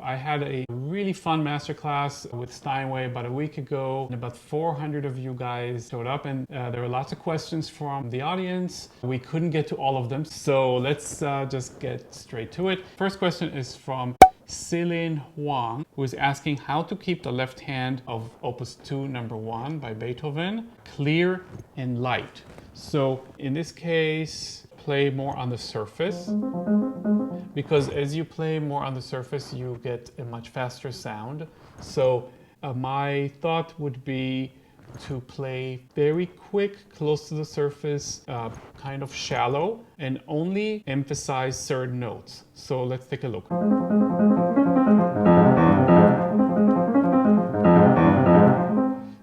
I had a really fun masterclass with Steinway about a week ago, and about 400 of you guys showed up, and there were lots of questions from the audience. We couldn't get to all of them, so let's just get straight to it. First question is from Celine Huang, who is asking how to keep the left hand of Opus 2 number 1 by Beethoven clear and light. So in this case, play more on the surface, because as you play more on the surface, you get a much faster sound. So my thought would be to play very quick, close to the surface, kind of shallow, and only emphasize certain notes. So let's take a look.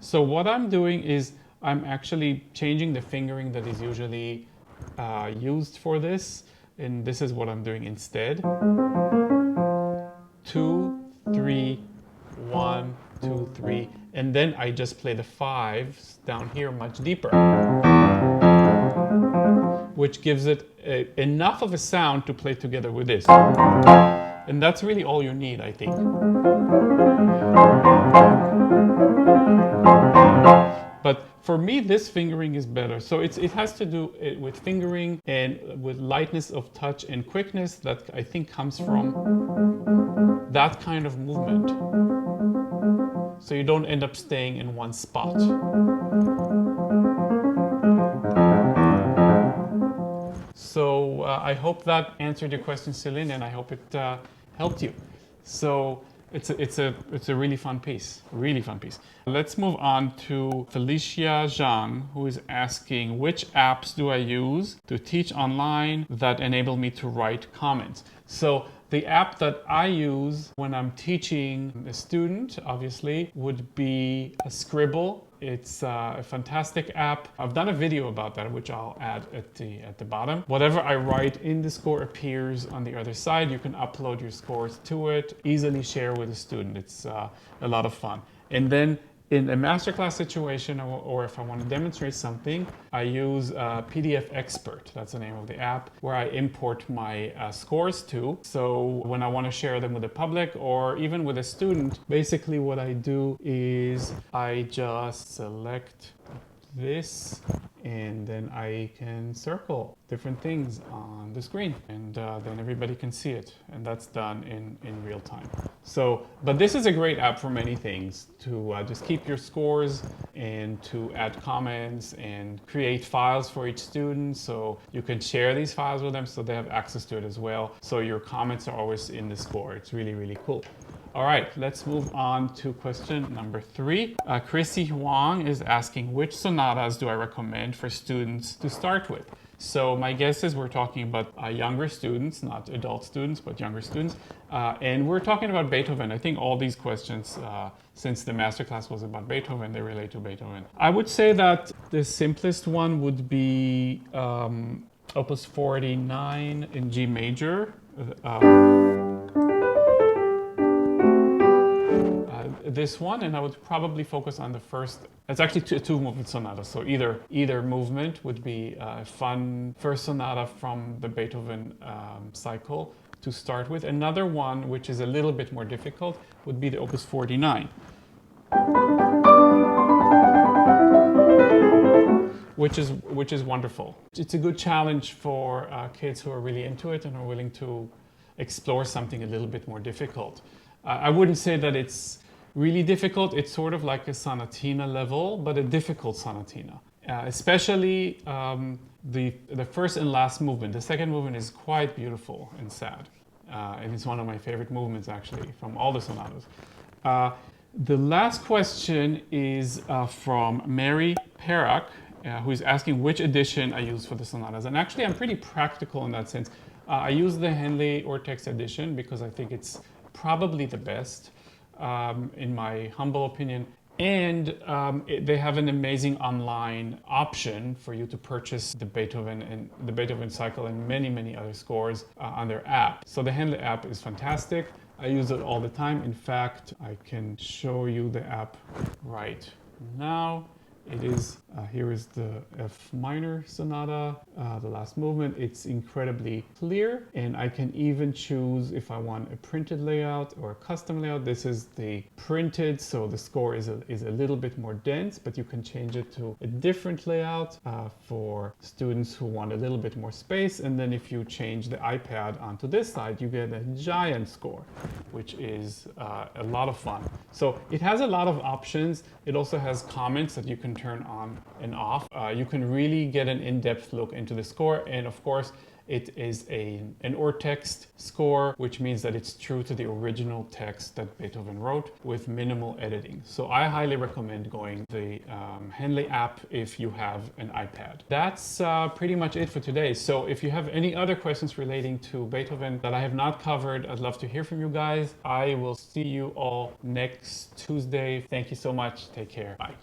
So what I'm doing is I'm actually changing the fingering that is usually used for this, and this is what I'm doing instead. 2, 3, 1, 2, 3, and then I just play the 5s down here much deeper, which gives it enough of a sound to play together with this. And that's really all you need, I think. But for me, this fingering is better. So it has to do with fingering and with lightness of touch and quickness that I think comes from that kind of movement. So you don't end up staying in one spot. So I hope that answered your question, Celine, and I hope it helped you. So it's a really fun piece, really fun piece. Let's move on to Felicia Zhang, who is asking, which apps do I use to teach online that enable me to write comments? So the app that I use when I'm teaching a student, obviously, would be a Scribble. It's a fantastic app. I've done a video about that, which I'll add at the bottom. Whatever I write in the score appears on the other side. You can upload your scores to it, easily share with a student. It's a lot of fun. And then in a masterclass situation, or if I want to demonstrate something, I use PDF Expert. That's the name of the app, where I import my scores to. So when I want to share them with the public or even with a student, basically what I do is I just select this, and then I can circle different things on the screen, and then everybody can see it, and that's done in real time. So, but this is a great app for many things, to just keep your scores and to add comments and create files for each student, so you can share these files with them so they have access to it as well. So your comments are always in the score. It's really, really cool. All right, let's move on to question number 3. Chrissy Huang is asking, which sonatas do I recommend for students to start with? So my guess is we're talking about younger students, not adult students, but younger students. And we're talking about Beethoven. I think all these questions, since the masterclass was about Beethoven, they relate to Beethoven. I would say that the simplest one would be Opus 49 in G major. This one, and I would probably focus on the first. It's actually two movement sonatas, so either movement would be a fun first sonata from the Beethoven cycle to start with. Another one, which is a little bit more difficult, would be the Opus 49, which is wonderful. It's a good challenge for kids who are really into it and are willing to explore something a little bit more difficult. I wouldn't say that it's really difficult. It's sort of like a sonatina level, but a difficult sonatina. Especially the first and last movement. The second movement is quite beautiful and sad. And it's one of my favorite movements, actually, from all the sonatas. The last question is from Mary Perak, who is asking which edition I use for the sonatas. And actually, I'm pretty practical in that sense. I use the Henley Ortex edition because I think it's probably the best. In my humble opinion, and they have an amazing online option for you to purchase the Beethoven cycle and many other scores on their app. So the Henley app is fantastic. I use it all the time. In fact, I can show you the app right now. It is, here is the F minor sonata, the last movement. It's incredibly clear, and I can even choose if I want a printed layout or a custom layout. This is the printed, so the score is a little bit more dense, but you can change it to a different layout for students who want a little bit more space. And then if you change the iPad onto this side, you get a giant score, which is a lot of fun. So it has a lot of options. It also has comments that you can turn on and off. You can really get an in-depth look into the score, and of course it is an or-text score, which means that it's true to the original text that Beethoven wrote with minimal editing. So I highly recommend going the Henley app if you have an iPad. That's pretty much it for today. So if you have any other questions relating to Beethoven that I have not covered, I'd love to hear from you guys. I will see you all next Tuesday. Thank you so much. Take care. Bye.